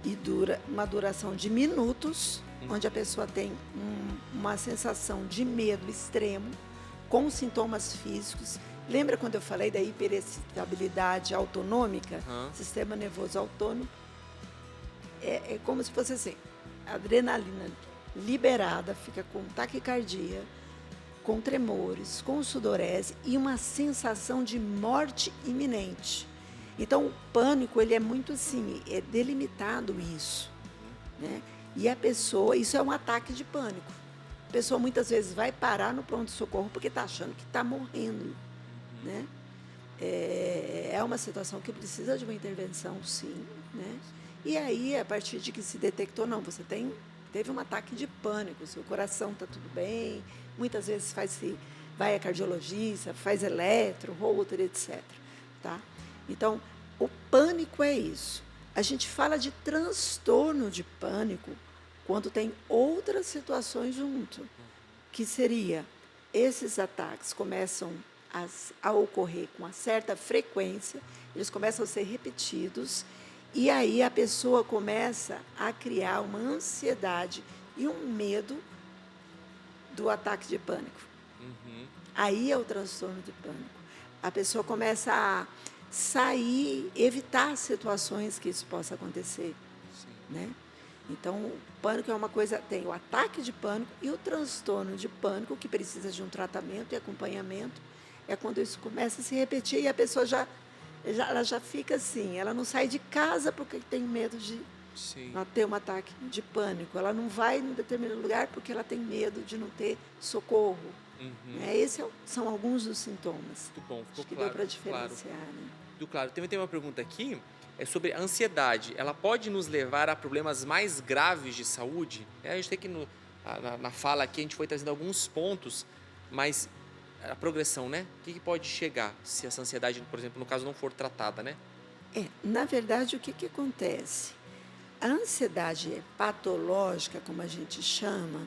e dura uma duração de minutos, onde a pessoa tem uma sensação de medo extremo, com sintomas físicos. Lembra quando eu falei da hiperexcitabilidade autonômica? Sistema nervoso autônomo. É como se fosse assim, adrenalina liberada, fica com taquicardia, com tremores, com sudorese e uma sensação de morte iminente. Então, o pânico, ele é muito assim, é delimitado isso, né? E a pessoa, isso é um ataque de pânico. A pessoa muitas vezes vai parar no pronto-socorro porque está achando que está morrendo, né? É uma situação que precisa de uma intervenção, sim, né? E aí, a partir de que se detectou, não, você teve um ataque de pânico, seu coração está tudo bem, muitas vezes vai a cardiologista, faz eletro, Holter, etc. Tá? Então, o pânico é isso. A gente fala de transtorno de pânico quando tem outras situações junto, que seria, esses ataques começam a ocorrer com uma certa frequência, eles começam a ser repetidos, e aí a pessoa começa a criar uma ansiedade e um medo do ataque de pânico. Aí é o transtorno de pânico. A pessoa começa a sair, evitar situações que isso possa acontecer, né? Então, o pânico é uma coisa, tem o ataque de pânico e o transtorno de pânico, que precisa de um tratamento e acompanhamento, é quando isso começa a se repetir e a pessoa ela já fica assim, ela não sai de casa porque tem medo de ter um ataque de pânico, ela não vai em determinado lugar porque ela tem medo de não ter socorro. Esses são alguns dos sintomas. Muito bom, ficou Acho que claro. deu para diferenciar, né? Muito claro. Tem uma pergunta aqui, é sobre a ansiedade. Ela pode nos levar a problemas mais graves de saúde? A gente tem que, na fala aqui, a gente foi trazendo alguns pontos, mas a progressão, né? O que pode chegar se essa ansiedade, por exemplo, no caso, não for tratada, né? Na verdade, o que acontece? A ansiedade patológica, como a gente chama,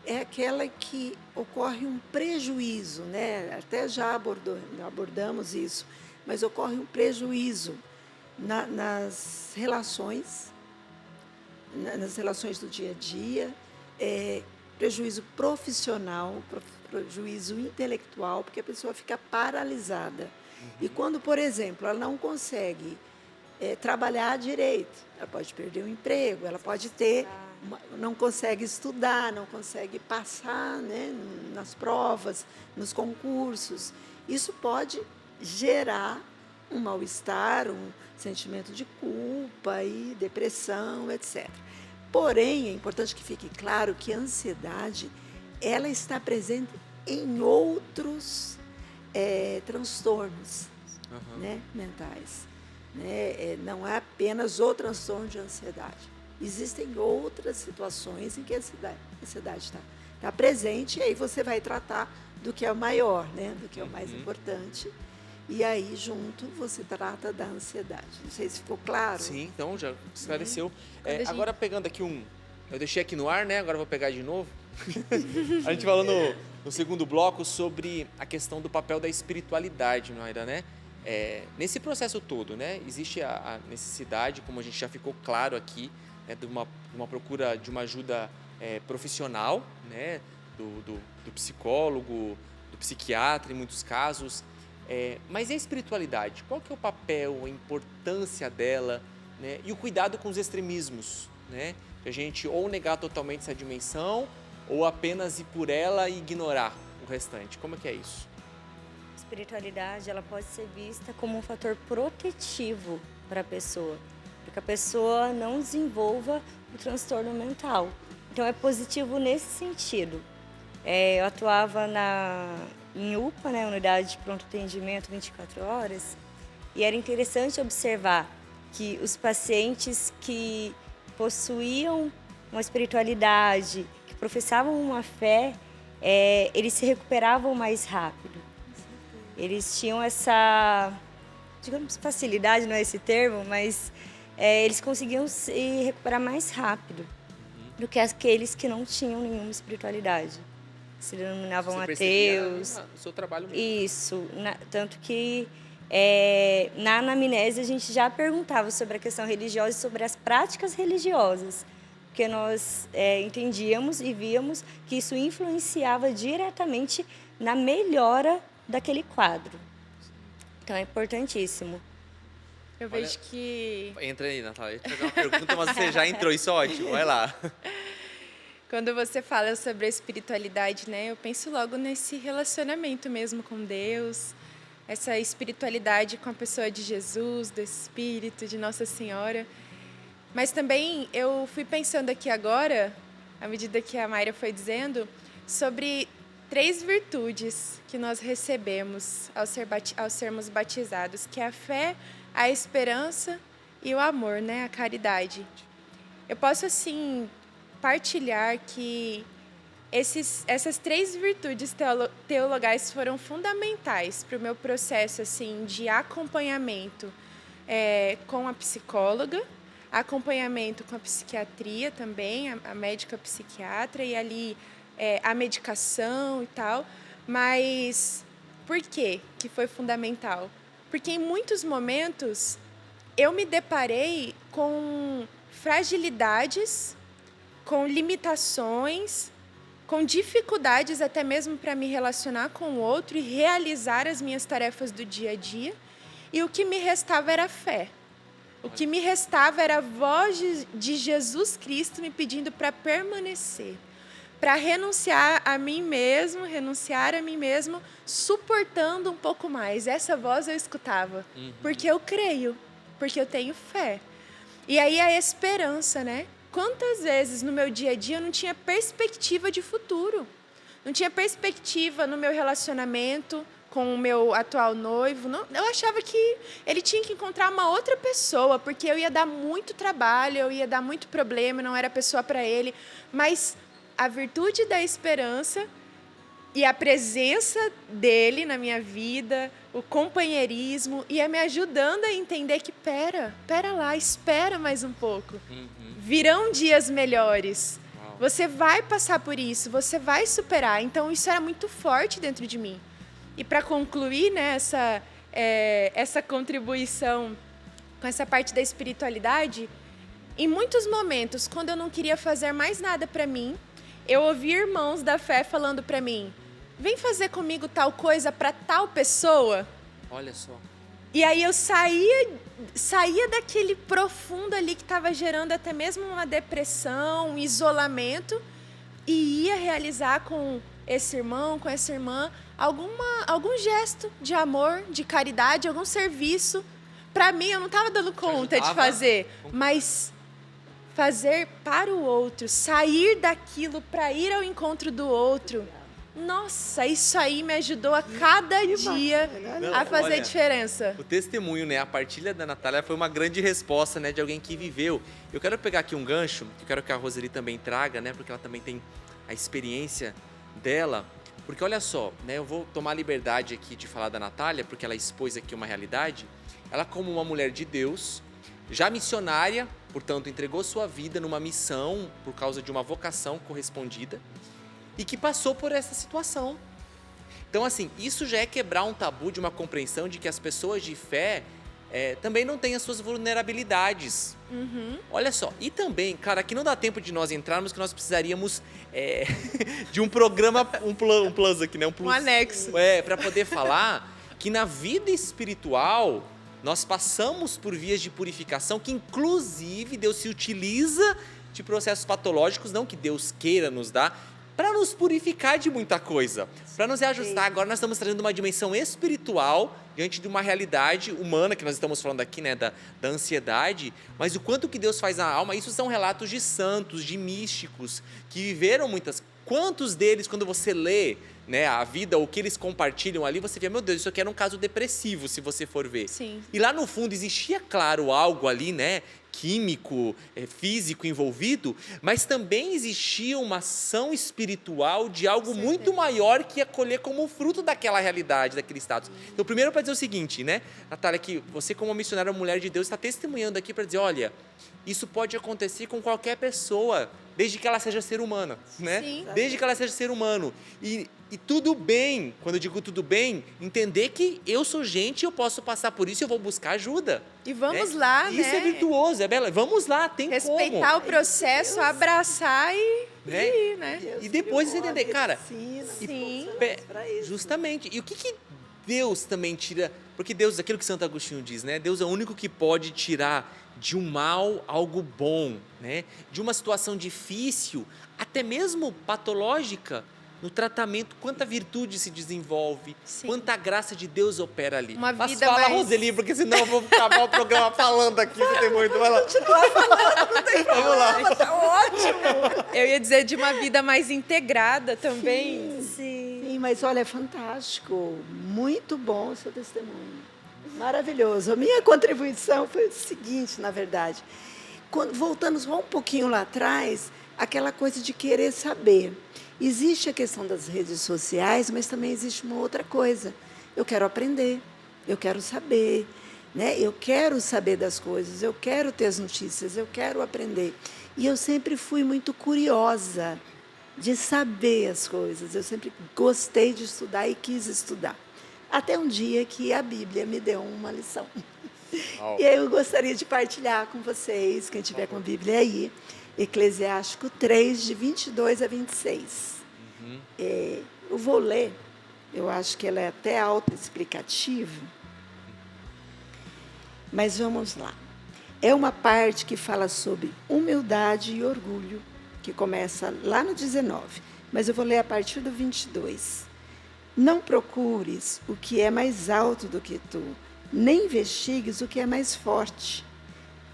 é aquela que ocorre um prejuízo, né? Até já abordamos isso, mas ocorre um prejuízo nas relações do dia a dia, prejuízo profissional, prejuízo intelectual, porque a pessoa fica paralisada. E quando, por exemplo, ela não consegue trabalhar direito, ela pode perder o emprego, ela pode não consegue estudar, não consegue passar, né, nas provas, nos concursos. Isso pode gerar um mal-estar, um sentimento de culpa e depressão, etc. Porém, é importante que fique claro que a ansiedade, ela está presente em outros transtornos, né, mentais. Né? Não é apenas o transtorno de ansiedade. Existem outras situações em que a ansiedade está presente, e aí você vai tratar do que é o maior, né? Do que é o mais importante. E aí, junto, você trata da ansiedade. Não sei se ficou claro. Sim, então já esclareceu. Agora, pegando aqui eu deixei aqui no ar, né? Agora eu vou pegar de novo. A gente falou no segundo bloco sobre a questão do papel da espiritualidade, Mayra, né? Nesse processo todo, né? Existe a necessidade, como a gente já ficou claro aqui, né, de uma procura de uma ajuda profissional, né? Do psicólogo, do psiquiatra, em muitos casos. Mas e a espiritualidade? Qual que é o papel, a importância dela, né? E o cuidado com os extremismos, né? A gente ou negar totalmente essa dimensão ou apenas ir por ela e ignorar o restante. Como é que é isso? A espiritualidade, ela pode ser vista como um fator protetivo para a pessoa, para que a pessoa não desenvolva o transtorno mental. Então, é positivo nesse sentido. Eu atuava em UPA, né, Unidade de Pronto Atendimento 24 horas, e era interessante observar que os pacientes que possuíam uma espiritualidade, que professavam uma fé, eles se recuperavam mais rápido. Eles tinham essa, digamos, facilidade, não é esse termo, mas eles conseguiam se recuperar mais rápido do que aqueles que não tinham nenhuma espiritualidade. Se denominavam ateus. O seu trabalho mesmo. Isso, tanto que na anamnese a gente já perguntava sobre a questão religiosa e sobre as práticas religiosas, porque nós entendíamos e víamos que isso influenciava diretamente na melhora daquele quadro. Então é importantíssimo. Eu vejo que... Entra aí, Natália. Eu ia te fazer uma pergunta, mas você já entrou, isso é ótimo. Vai lá. Quando você fala sobre a espiritualidade, né, eu penso logo nesse relacionamento mesmo com Deus, essa espiritualidade com a pessoa de Jesus, do Espírito, de Nossa Senhora. Mas também eu fui pensando aqui agora, à medida que a Mayra foi dizendo, sobre 3 virtudes que nós recebemos ao sermos batizados, que é a fé, a esperança e o amor, né, a caridade. Eu posso, assim, partilhar que essas 3 virtudes teologais foram fundamentais para o meu processo assim, de acompanhamento com a psicóloga, acompanhamento com a psiquiatria também, a médica psiquiatra, e ali a medicação e tal. Mas por que foi fundamental? Porque em muitos momentos eu me deparei com fragilidades, com limitações, com dificuldades até mesmo para me relacionar com o outro e realizar as minhas tarefas do dia a dia. E o que me restava era fé. O que me restava era a voz de Jesus Cristo me pedindo para permanecer, para renunciar a mim mesmo, suportando um pouco mais. Essa voz eu escutava, porque eu creio, porque eu tenho fé. E aí a esperança, né? Quantas vezes no meu dia a dia eu não tinha perspectiva de futuro? Não tinha perspectiva no meu relacionamento com o meu atual noivo. Não, eu achava que ele tinha que encontrar uma outra pessoa, porque eu ia dar muito trabalho, eu ia dar muito problema, não era pessoa para ele. Mas a virtude da esperança e a presença dele na minha vida, o companheirismo, ia me ajudando a entender que pera lá, espera mais um pouco. Virão dias melhores. Você vai passar por isso, você vai superar. Então, isso era muito forte dentro de mim. E para concluir, né, essa contribuição com essa parte da espiritualidade, em muitos momentos, quando eu não queria fazer mais nada para mim, eu ouvi irmãos da fé falando para mim: vem fazer comigo tal coisa para tal pessoa. Olha só. E aí eu saía daquele profundo ali que estava gerando até mesmo uma depressão, um isolamento, e ia realizar com esse irmão, com essa irmã, algum gesto de amor, de caridade, algum serviço. Para mim, eu não estava dando conta de fazer, mas fazer para o outro, sair daquilo para ir ao encontro do outro. Nossa, isso aí me ajudou a cada dia a fazer diferença. O testemunho, né, a partilha da Natália foi uma grande resposta, né, de alguém que viveu. Eu quero pegar aqui um gancho, que eu quero que a Roseli também traga, né, porque ela também tem a experiência dela. Porque olha só, né, eu vou tomar a liberdade aqui de falar da Natália, porque ela expôs aqui uma realidade. Ela, como uma mulher de Deus, já missionária, portanto, entregou sua vida numa missão por causa de uma vocação correspondida, e que passou por essa situação. Então, assim, isso já é quebrar um tabu de uma compreensão de que as pessoas de fé também não têm as suas vulnerabilidades. Olha só, e também, cara, aqui não dá tempo de nós entrarmos, que nós precisaríamos de um programa, um plus aqui, né? Um anexo. Para poder falar que na vida espiritual nós passamos por vias de purificação que, inclusive, Deus se utiliza de processos patológicos, não que Deus queira nos dar, para nos purificar de muita coisa, para nos reajustar. Agora nós estamos trazendo uma dimensão espiritual diante de uma realidade humana que nós estamos falando aqui, né, da ansiedade, mas o quanto que Deus faz na alma, isso são relatos de santos, de místicos, que viveram muitas. Quantos deles, quando você lê, né, a vida, o que eles compartilham ali, você vê, meu Deus, isso aqui era um caso depressivo, se você for ver. Sim. E lá no fundo existia, claro, algo ali, né, químico, físico envolvido, mas também existia uma ação espiritual de algo muito maior que ia colher como fruto daquela realidade, daquele status. Então, primeiro para dizer o seguinte, né, Natália, que você como missionária mulher de Deus está testemunhando aqui para dizer, olha, isso pode acontecer com qualquer pessoa, desde que ela seja ser humana, né? Sim. Desde que ela seja ser humano. E tudo bem, quando eu digo tudo bem, entender que eu sou gente, eu posso passar por isso e eu vou buscar ajuda. E vamos né? lá, Isso né? é virtuoso, é bela. Vamos lá, tem Respeitar como. o processo, abraçar e Né? ir, né? E depois você entender, cara, Sim. justamente. E o que Deus também tira? Porque Deus, aquilo que Santo Agostinho diz, né? Deus é o único que pode tirar de um mal algo bom, né? De uma situação difícil, até mesmo patológica, no tratamento, quanta virtude se desenvolve, quanta graça de Deus opera ali. Uma Mas vida fala, mais... Roseli, porque senão eu vou acabar o programa falando aqui, você tem muito. Vai lá. Continuar falando, não tem Vamos lá. problema, tá ótimo. Eu ia dizer de uma vida mais integrada também. Sim, mas olha, é fantástico. Muito bom o seu testemunho. Maravilhoso. A minha contribuição foi o seguinte, na verdade. Voltando só um pouquinho lá atrás, aquela coisa de querer saber. Existe a questão das redes sociais, mas também existe uma outra coisa. Eu quero aprender, eu quero saber, né? Eu quero saber das coisas, eu quero ter as notícias, eu quero aprender. E eu sempre fui muito curiosa de saber as coisas. Eu sempre gostei de estudar e quis estudar. Até um dia que a Bíblia me deu uma lição. E aí eu gostaria de partilhar com vocês, quem tiver com a Bíblia aí, Eclesiástico 3, de 22 a 26. Eu vou ler, eu acho que ela é até autoexplicativa, mas vamos lá. É uma parte que fala sobre humildade e orgulho, que começa lá no 19, mas eu vou ler a partir do 22. Não procures o que é mais alto do que tu, nem investigues o que é mais forte.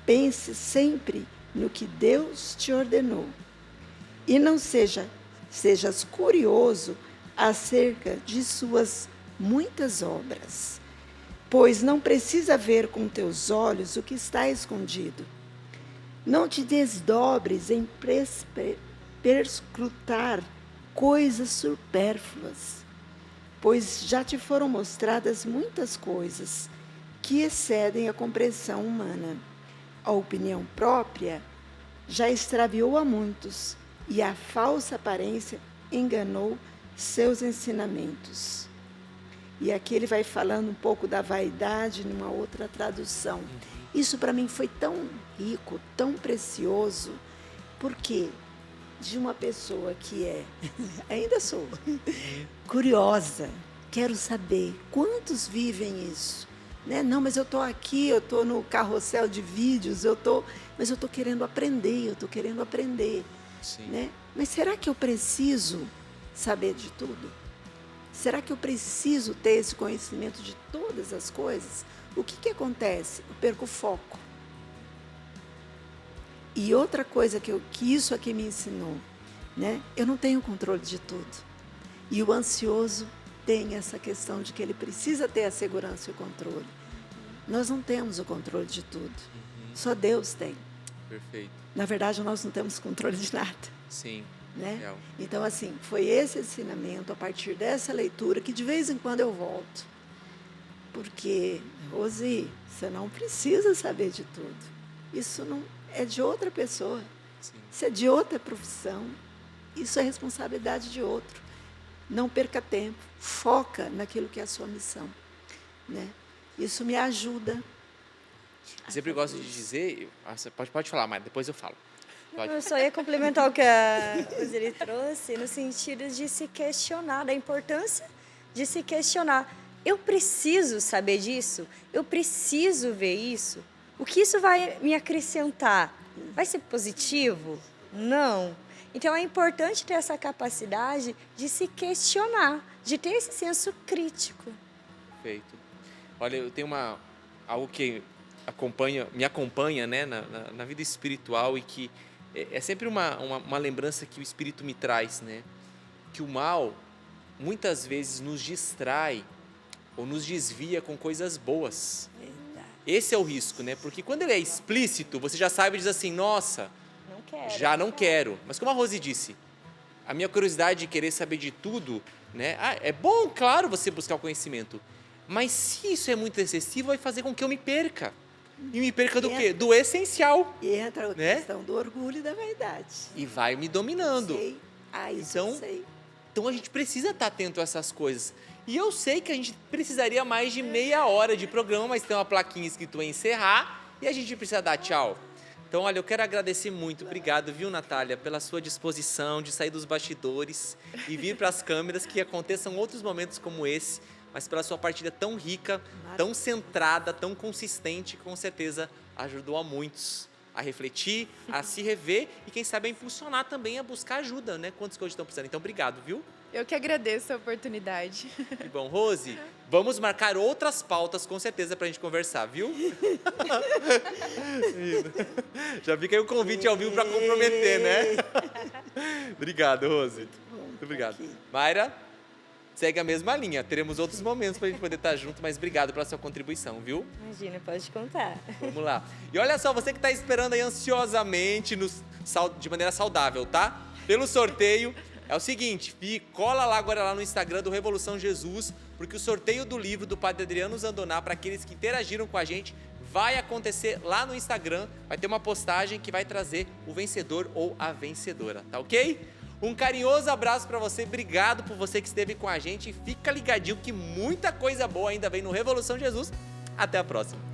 Pense sempre no que Deus te ordenou. E não sejas curioso acerca de suas muitas obras, pois não precisa ver com teus olhos o que está escondido. Não te desdobres em perscrutar coisas supérfluas, pois já te foram mostradas muitas coisas que excedem a compreensão humana. A opinião própria já extraviou a muitos, e a falsa aparência enganou seus ensinamentos. E aqui ele vai falando um pouco da vaidade numa outra tradução. Isso para mim foi tão rico, tão precioso, porque de uma pessoa que ainda sou, curiosa, quero saber quantos vivem isso. Né? Não, mas eu estou aqui, eu estou no carrossel de vídeos, mas eu estou querendo aprender, Sim. Né? Mas será que eu preciso saber de tudo? Será que eu preciso ter esse conhecimento de todas as coisas? O que acontece? Eu perco o foco. E outra coisa que isso aqui me ensinou, né? Eu não tenho controle de tudo. E o ansioso tem essa questão de que ele precisa ter a segurança e o controle. Nós não temos o controle de tudo. Só Deus tem. Perfeito. Na verdade, nós não temos controle de nada. Sim. Né? Real. Então, assim, foi esse ensinamento, a partir dessa leitura, que de vez em quando eu volto. Porque, Rosi, você não precisa saber de tudo. Isso não é de outra pessoa. Sim. Isso é de outra profissão. Isso é responsabilidade de outro. Não perca tempo. Foca naquilo que é a sua missão. Né? Isso me ajuda. Eu sempre gosto de dizer... Você pode falar, mas depois eu falo. Pode. Eu só ia complementar o que a Roseli trouxe, no sentido de se questionar, da importância de se questionar. Eu preciso saber disso? Eu preciso ver isso? O que isso vai me acrescentar? Vai ser positivo? Não. Então, é importante ter essa capacidade de se questionar, de ter esse senso crítico. Perfeito. Olha, eu tenho algo que me acompanha, né, na vida espiritual, e que é sempre uma lembrança que o Espírito me traz, né? Que o mal, muitas vezes nos distrai ou nos desvia com coisas boas. Verdade. Esse é o risco, né? Porque quando ele é explícito, você já sabe e diz assim, nossa, Não quero. já não quero. Mas como a Rose disse, a minha curiosidade de querer saber de tudo, né? É bom, claro, você buscar o conhecimento. Mas se isso é muito excessivo, vai fazer com que eu me perca. E me perca do quê? Do essencial. E entra a né? questão do orgulho e da vaidade. E vai me dominando. Sei. Isso Então, eu sei. Então a gente precisa estar atento a essas coisas. E eu sei que a gente precisaria mais de meia hora de programa, mas tem uma plaquinha escrito encerrar e a gente precisa dar tchau. Então, olha, eu quero agradecer muito. Obrigado, viu, Natália, pela sua disposição de sair dos bastidores e vir para as câmeras, que aconteçam outros momentos como esse, mas pela sua partilha tão rica, tão centrada, tão consistente, que com certeza ajudou a muitos a refletir, a se rever e, quem sabe, a impulsionar também a buscar ajuda, né? Quantos que hoje estão precisando. Então, obrigado, viu? Eu que agradeço a oportunidade. Que bom. Rose, vamos marcar outras pautas, com certeza, pra gente conversar, viu? Já fica aí o convite ao vivo pra comprometer, né? Obrigado, Rose. Muito obrigado. Mayra, segue a mesma linha. Teremos outros momentos pra gente poder estar junto, mas obrigado pela sua contribuição, viu? Imagina, pode contar. Vamos lá. E olha só, você que está esperando aí ansiosamente de maneira saudável, tá? Pelo sorteio, é o seguinte, cola lá agora lá no Instagram do Revolução Jesus, porque o sorteio do livro do Padre Adriano Zandoná, para aqueles que interagiram com a gente, vai acontecer lá no Instagram. Vai ter uma postagem que vai trazer o vencedor ou a vencedora, tá ok? Um carinhoso abraço para você, obrigado por você que esteve com a gente. Fica ligadinho que muita coisa boa ainda vem no Revolução Jesus. Até a próxima.